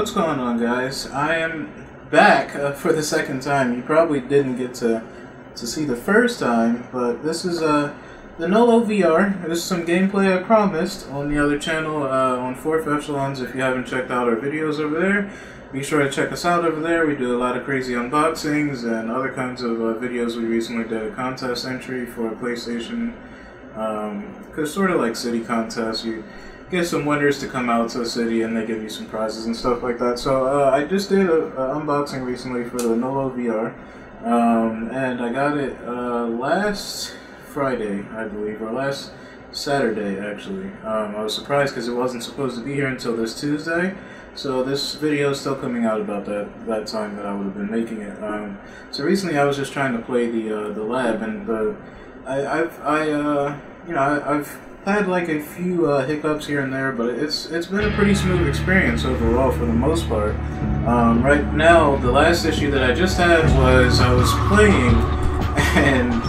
what's going on, guys? I am back for the second time. You probably didn't get to see the first time, but this is the Nolo VR. This is some gameplay I promised on the other channel on 4th Echelons. If you haven't checked out our videos over there, be sure to check us out over there. We do a lot of crazy unboxings and other kinds of videos. We recently did a contest entry for a PlayStation, because sort of like city contests, you get some winners to come out to the city and they give you some prizes and stuff like that. So I just did an unboxing recently for the Nolo VR, and I got it last Friday, I believe, or last Saturday actually. I was surprised because it wasn't supposed to be here until this Tuesday, so this video is still coming out about that time that I would have been making it. So recently I was just trying to play the lab, and I've had like a few hiccups here and there, but it's been a pretty smooth experience overall for the most part. Right now, the last issue that I just had was I was playing and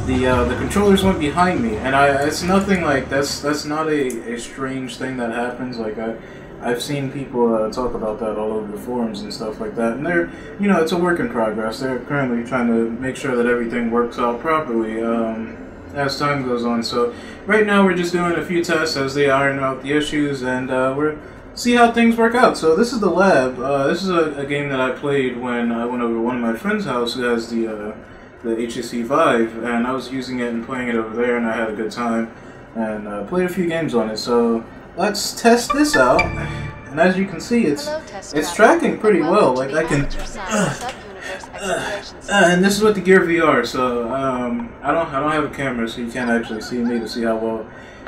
the controllers went behind me, and it's nothing like that's not a strange thing that happens. Like I've seen people talk about that all over the forums and stuff like that, and it's a work in progress. They're currently trying to make sure that everything works out properly as time goes on. So right now we're just doing a few tests as they iron out the issues, and we're see how things work out. So this is the lab. This is a game that I played when I went over to one of my friend's house who has the HTC Vive, and I was using it and playing it over there, and I had a good time and played a few games on it. So let's test this out, and as you can see, it's tracking pretty well. Like I can and this is with the Gear VR, so I don't have a camera, so you can't actually see me to see how well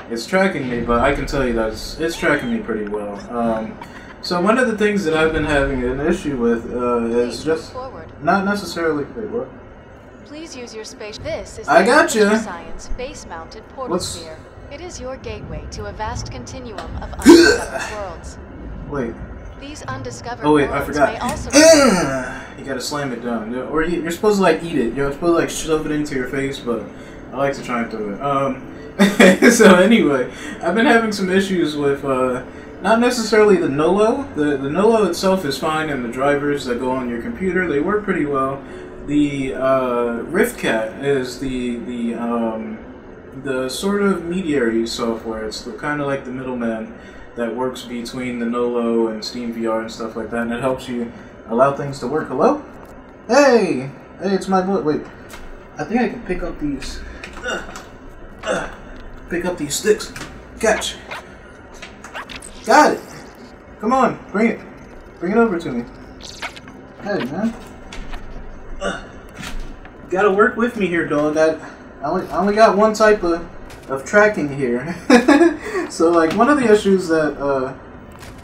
it's tracking me, but I can tell you that it's tracking me pretty well. So one of the things that I've been having an issue with is just not necessarily. Wait, what? Please use your space. This is I got you. Science base-mounted portal sphere. It is your gateway to a vast continuum of undiscovered worlds. Wait. These undiscovered worlds I forgot. May also you gotta slam it down, or you're supposed to like eat it. You're supposed to like shove it into your face, but I like to try and do it. So anyway, I've been having some issues with not necessarily the Nolo. The Nolo itself is fine, and the drivers that go on your computer, they work pretty well. The RiftCat is the sort of mediary software. It's kind of like the middleman that works between the Nolo and Steam VR and stuff like that, and it helps you allow things to work. Hello? Hey, it's my boy. Wait, I think I can pick up these. Pick up these sticks. Catch. Got it. Come on, bring it. Bring it over to me. Hey, man. You gotta work with me here, dog. I only got one type of tracking here. So like one of the issues that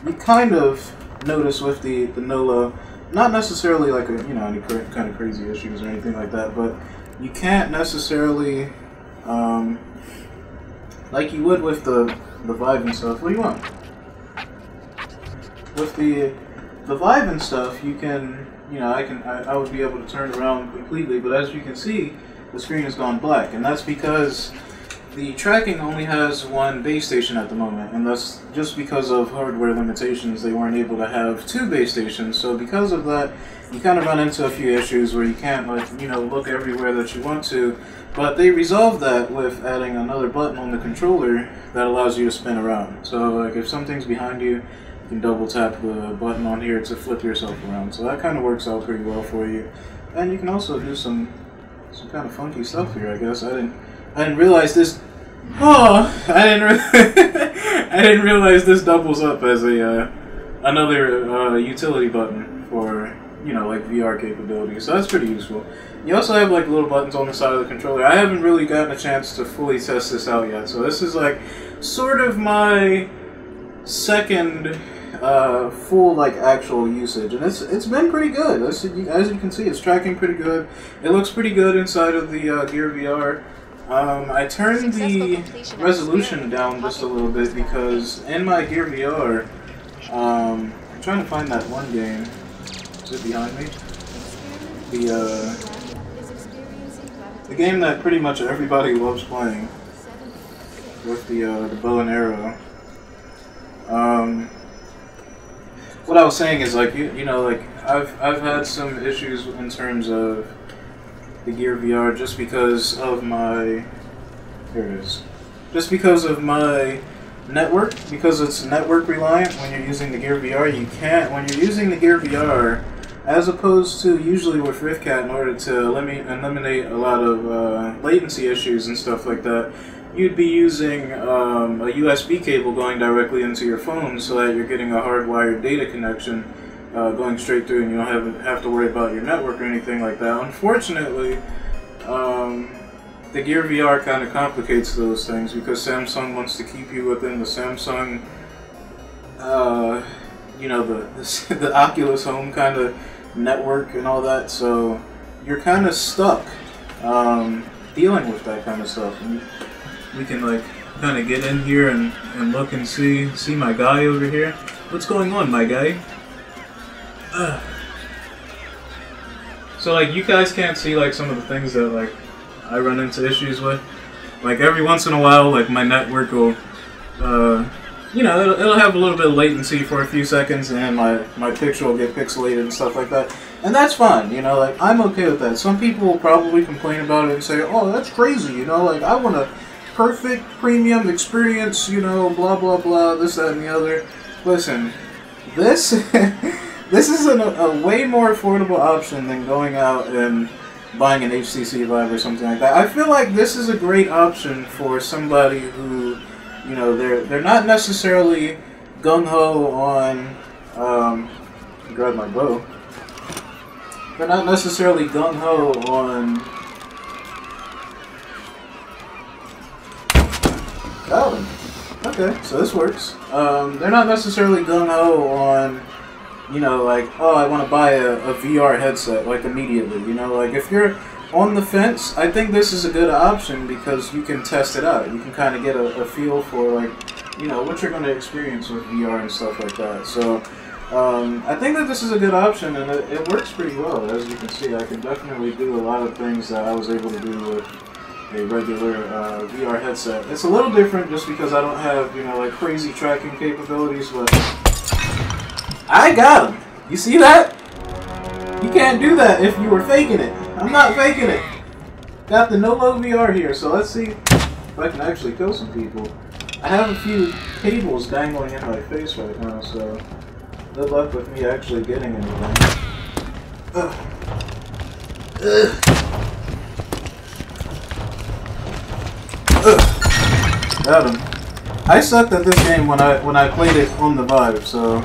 you kind of notice with the Nolo, not necessarily like any kind of crazy issues or anything like that, but you can't necessarily like you would with the Vive and stuff. What do you want? With the Vive and stuff, you can I would be able to turn around completely, but as you can see, the screen has gone black, and that's because the tracking only has one base station at the moment, and that's just because of hardware limitations. They weren't able to have two base stations, so because of that, you kind of run into a few issues where you can't look everywhere that you want to. But they resolved that with adding another button on the controller that allows you to spin around. So like if something's behind you, you can double tap the button on here to flip yourself around. So that kind of works out pretty well for you, and you can also do some kind of funky stuff here. I guess I didn't realize this. Oh, I didn't realize this doubles up as a another utility button for like VR capabilities. So that's pretty useful. You also have like little buttons on the side of the controller. I haven't really gotten a chance to fully test this out yet. So this is like sort of my second full like actual usage, and it's been pretty good. As you can see, it's tracking pretty good. It looks pretty good inside of the Gear VR. I turned the resolution down just a little bit because in my Gear VR, I'm trying to find that one game. Is it behind me? The game that pretty much everybody loves playing with the bow and arrow. what I was saying is like you know like I've had some issues in terms of the Gear VR just because of my here it is just because of my network, because it's network reliant when you're using the Gear VR. You can't, when you're using the Gear VR, as opposed to usually with RiftCat, in order to eliminate a lot of latency issues and stuff like that, you'd be using a USB cable going directly into your phone so that you're getting a hardwired data connection going straight through, and you don't have to worry about your network or anything like that. Unfortunately, the Gear VR kind of complicates those things because Samsung wants to keep you within the Samsung, you know, the Oculus Home kind of network and all that. So you're kind of stuck dealing with that kind of stuff. And we can like kind of get in here and look and see my guy over here. What's going on, my guy? So like you guys can't see like some of the things that like I run into issues with. Like every once in a while, like my network will, you know, it'll have a little bit of latency for a few seconds, and my picture will get pixelated and stuff like that. And that's fine, you know, like I'm okay with that. Some people will probably complain about it and say, oh, that's crazy, you know, like I want a perfect premium experience, you know, blah blah blah, this, that, and the other. Listen, this this is a way more affordable option than going out and buying an HTC Vive or something like that. I feel like this is a great option for somebody who, you know, they're not necessarily gung-ho on, grab my bow. They're not necessarily gung-ho on, oh, okay, so this works. They're not necessarily gung-ho on, you know, like, oh, I want to buy a VR headset, like, immediately, you know, like, if you're on the fence, I think this is a good option because you can test it out. You can kind of get a feel for, like, you know, what you're going to experience with VR and stuff like that. So, I think that this is a good option, and it works pretty well. As you can see, I can definitely do a lot of things that I was able to do with a regular VR headset. It's a little different just because I don't have, you know, like, crazy tracking capabilities, but I got him. You see that? You can't do that if you were faking it. I'm not faking it. Got the Nolo VR here, so let's see if I can actually kill some people. I have a few cables dangling in my face right now, so good luck with me actually getting anything. Got him. I sucked at this game when I played it on the Vive, so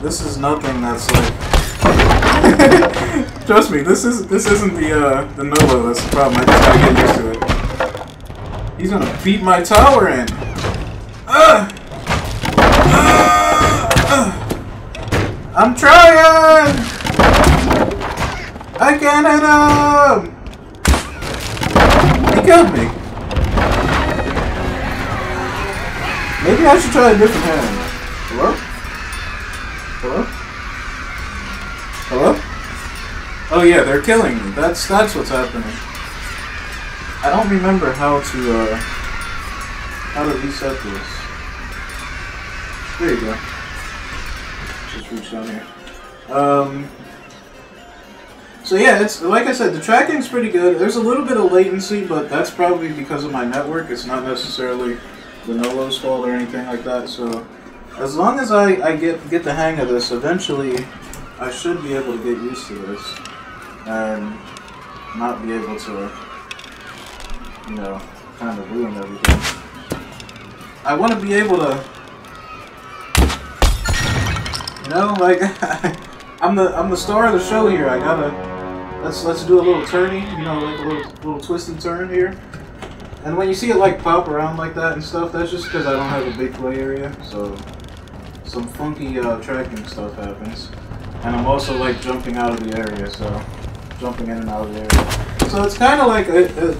this is nothing that's like. Trust me, this isn't the Nolo that's the problem. I just gotta get used to it. He's gonna beat my tower in. I'm trying. I can't hit him. He killed me. Maybe I should try a different hand. Hello? Hello? Hello? Oh yeah, they're killing me. That's what's happening. I don't remember how to reset this. There you go. Just reach down here. So yeah, it's like I said, the tracking's pretty good. There's a little bit of latency, but that's probably because of my network. It's not necessarily the Nolo's fault or anything like that. So as long as I get the hang of this, eventually I should be able to get used to this and not be able to, you know, kind of ruin everything. I want to be able to, you know, like I'm the star of the show here. I gotta let's do a little turning, you know, like a little twisted turn here. And when you see it like pop around like that and stuff, that's just because I don't have a big play area, so some funky tracking stuff happens. And I'm also like jumping out of the area, so jumping in and out of the area. So it's kind of like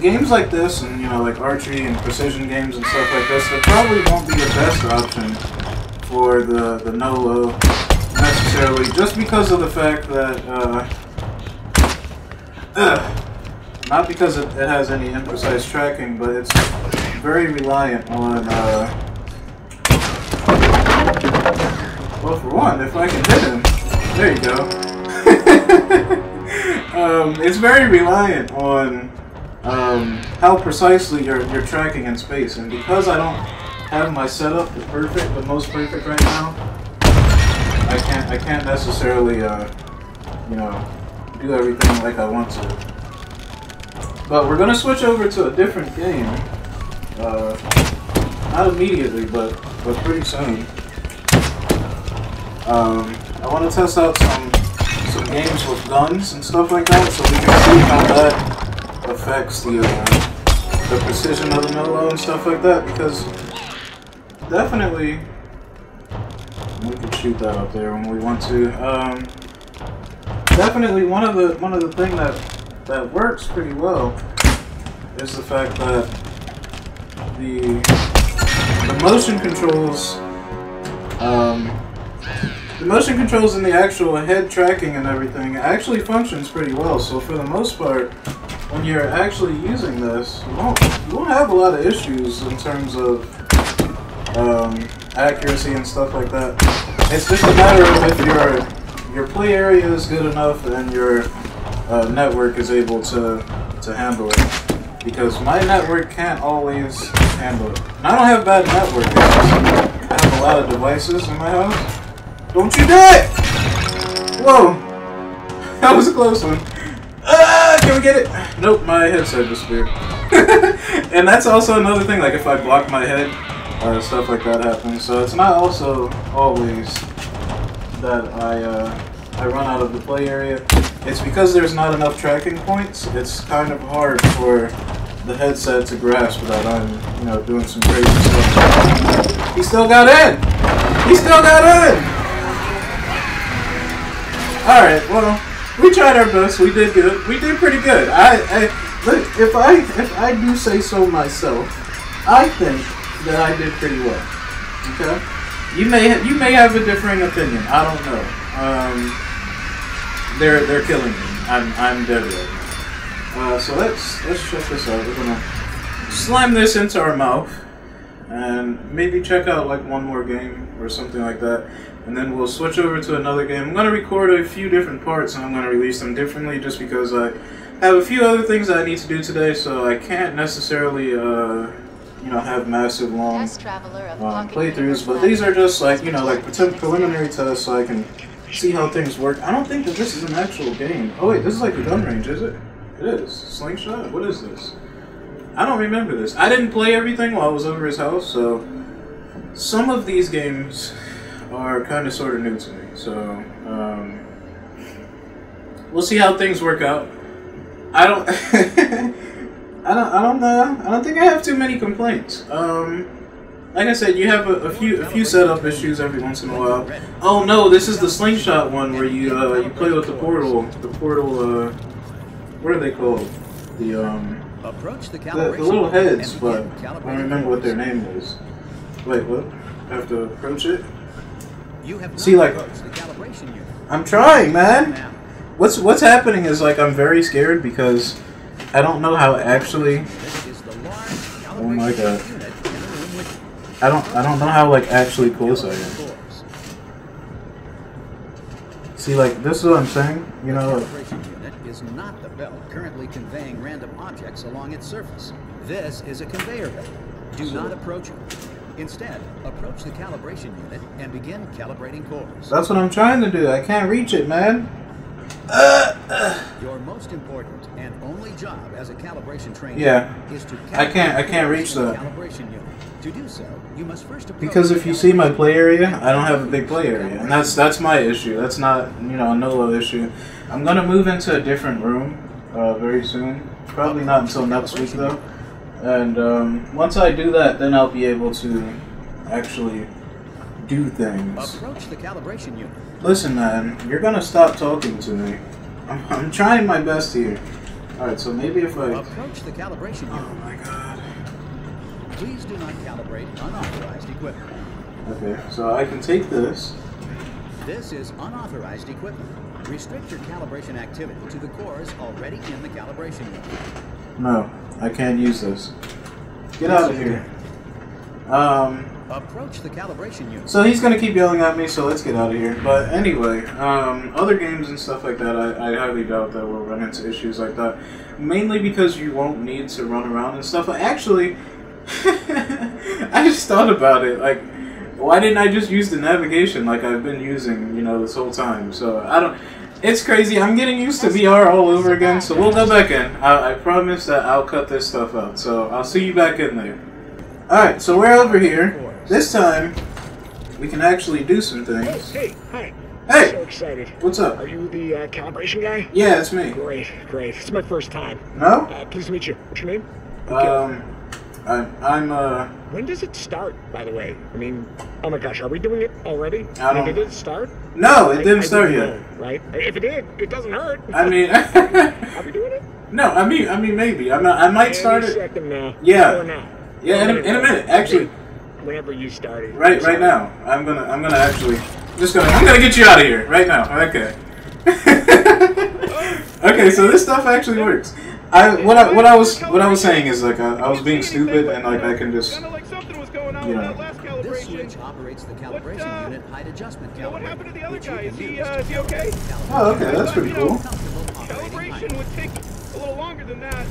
games like this, and you know, like archery and precision games and stuff like this, that probably won't be the best option for the Nolo necessarily, just because of the fact that not because it has any imprecise tracking, but it's very reliant on Well, for one, if I can hit him, there you go. It's very reliant on how precisely you're tracking in space, and because I don't have my setup the most perfect right now, I can't necessarily you know, do everything like I want to. But we're gonna switch over to a different game. Not immediately, but pretty soon. I want to test out some games with guns and stuff like that, so we can see how that affects the precision of the Nolo and stuff like that. Because definitely, we can shoot that up there when we want to. Definitely, one of the things that works pretty well is the fact that the motion controls. The motion controls and the actual head tracking and everything actually functions pretty well. So for the most part, when you're actually using this, you won't have a lot of issues in terms of accuracy and stuff like that. It's just a matter of if your play area is good enough and your network is able to handle it. Because my network can't always handle it. And I don't have bad network. I have a lot of devices in my house. Don't you die! Whoa! That was a close one. Can we get it? Nope, my headset disappeared. And that's also another thing, like if I block my head, stuff like that happens. So it's not also always that I run out of the play area. It's because there's not enough tracking points. It's kind of hard for the headset to grasp that I'm, you know, doing some crazy stuff. He still got in! He still got in! Alright, well, we tried our best. We did good. We did pretty good. Look, if I do say so myself, I think that I did pretty well. Okay? You may have a differing opinion. I don't know. They're killing me. I'm dead right now. So let's check this out. We're gonna slam this into our mouth and maybe check out like one more game or something like that. And then we'll switch over to another game. I'm going to record a few different parts and I'm going to release them differently just because I have a few other things that I need to do today, so I can't necessarily, you know, have massive long playthroughs. But these are just like, you know, like preliminary tests so I can see how things work. I don't think that this is an actual game. Oh wait, this is like a gun range, is it? It is. Slingshot? What is this? I don't remember this. I didn't play everything while I was over his house, so some of these games are kind of sort of new to me, so we'll see how things work out. I don't think I have too many complaints. Like I said, you have a few setup issues every once in a while. Oh no, this is the slingshot one where you play with the portal. What are they called? The little heads, but I don't remember what their name is. Wait, what? I have to approach it? See, like, I'm trying, man. What's happening is like I'm very scared because I don't know how actually. Oh my god. I don't know how like actually close I am. See, like, this is what I'm saying. You know. The calibration unit is not the belt currently conveying random objects along its surface. This is a conveyor belt. Do not approach it. Instead, approach the calibration unit and begin calibrating cores. That's what I'm trying to do. I can't reach it, man. Your most important and only job as a calibration trainer is to I can't reach that. Calibration unit. To do so, you must first approach because if you see my play area, I don't have a big play area, and that's my issue. That's not, you know, a Nolo issue. I'm gonna move into a different room very soon. Probably not until next week though. And once I do that, then I'll be able to actually do things. Approach the calibration unit. Listen, man, you're gonna stop talking to me. I'm trying my best here. All right, so maybe if I approach the calibration unit. Oh my god. Please do not calibrate unauthorized equipment. Okay, so I can take this. This is unauthorized equipment. Restrict your calibration activity to the cores already in the calibration unit. No, I can't use this. Get out of here. Approach the calibration unit. So he's gonna keep yelling at me, so let's get out of here. But anyway, other games and stuff like that, I highly doubt that we'll run into issues like that. Mainly because you won't need to run around and stuff. Actually, I just thought about it. Like, why didn't I just use the navigation like I've been using, you know, this whole time? So I don't. It's crazy. I'm getting used to VR all over again. So we'll go back in. I promise that I'll cut this stuff out. So I'll see you back in there. All right. So we're over here. This time, we can actually do some things. Hey, hi. Hey! So excited. What's up? Are you the calibration guy? Yeah, it's me. Great. It's my first time. No? Pleased to meet you. What's your name? I'm When does it start, by the way? I mean, oh my gosh, are we doing it already? I don't... Did it start? No, it didn't start yet. Know, right? If it did, it doesn't hurt. I mean... Are we doing it? No, I mean maybe. I might start it. Second now. Yeah. Or now. Yeah, in a minute. Actually... Whenever you started. Right now. I'm gonna actually... I'm gonna get you out of here. Right now. Okay. Okay, so this stuff actually works. What I was saying is, like, I was being stupid, and, like, I can just... You know... This switch operates the calibration unit height adjustment calibrator. What happened to the other guy? Is he okay? Oh, okay, that's pretty cool. Calibration would take a little longer than that.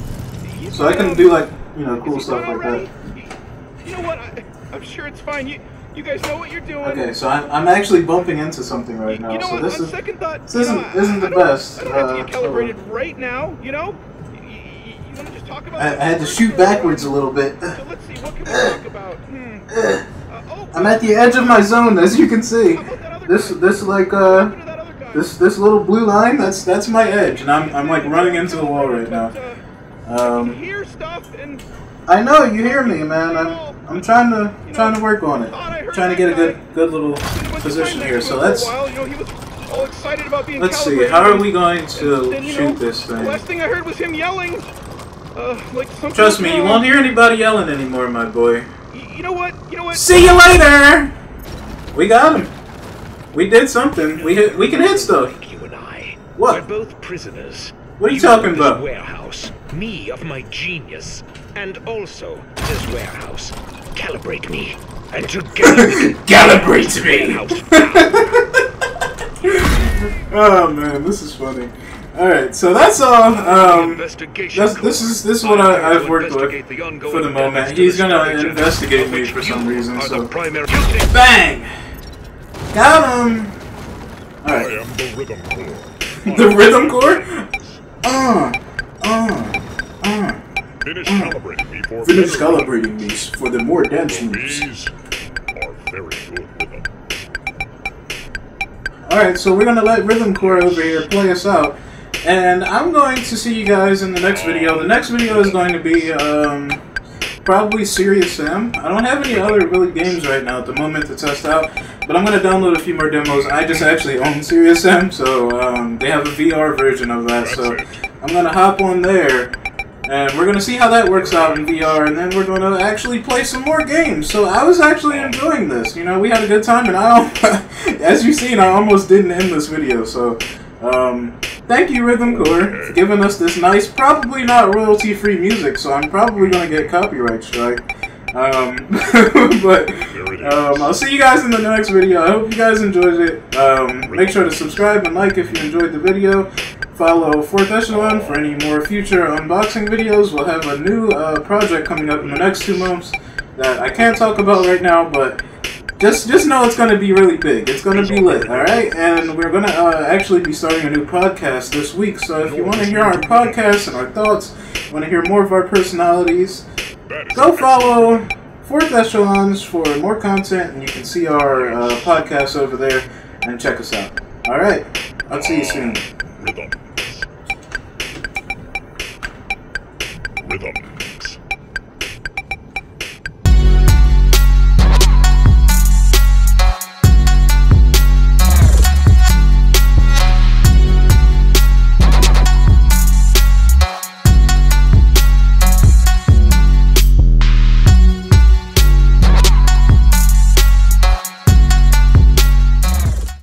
So I can do, like, you know, cool stuff like that. You know what? I'm sure it's fine. You guys know what you're doing. Okay, so I'm actually bumping into something right now. You know so what? this On is second thought, this isn't the best. I don't have to get calibrated right now. You know. You want to just talk about? I had to shoot backwards a little bit. So let's see. What can we talk about? I'm at the edge of my zone, as you can see. This little blue line. That's my edge, and I'm like running into the wall right now. Hear stuff and. I know you hear me, man. I'm trying to work on it. Trying to get a good little position here. So let's see. How are we going to shoot this thing? The last thing I heard was him yelling. Trust me, you won't hear anybody yelling anymore, my boy. You know what? See you later. We got him. We did something. We can hit stuff. You and I. What? We're both prisoners. What are you talking this about? Warehouse. Me of my genius. And also this warehouse. Calibrate me. And together we can calibrate me. Warehouse. Oh man, this is funny. All right, so that's all. This is what I've worked with for the moment. He's gonna investigate me for some reason. So bang, got him. All right. I am the rhythm core. The rhythm core. Finish calibrating me for the more dance moves. These are very good rhythm. Alright, so we're gonna let Rhythm Core over here play us out. And I'm going to see you guys in the next video. The next video is going to be probably Serious Sam. I don't have any other really games right now at the moment to test out, but I'm going to download a few more demos. I just actually own Serious Sam, so they have a VR version of that. So I'm going to hop on there. And we're going to see how that works out in VR, and then we're going to actually play some more games. So I was actually enjoying this. You know, we had a good time, and as you've seen, I almost didn't end this video. So thank you, Rhythm Core, for giving us this nice, probably not royalty-free music, so I'm probably going to get copyright strike. But I'll see you guys in the next video. I hope you guys enjoyed it. Make sure to subscribe and like if you enjoyed the video. Follow 4th Echelon for any more future unboxing videos. We'll have a new project coming up in the next 2 months that I can't talk about right now, but just know it's going to be really big. It's going to be lit, alright? And we're going to actually be starting a new podcast this week, so if you want to hear our podcast and our thoughts, want to hear more of our personalities, go follow 4th Echelons for more content, and you can see our podcast over there, and check us out. Alright, I'll see you soon. Rhythm.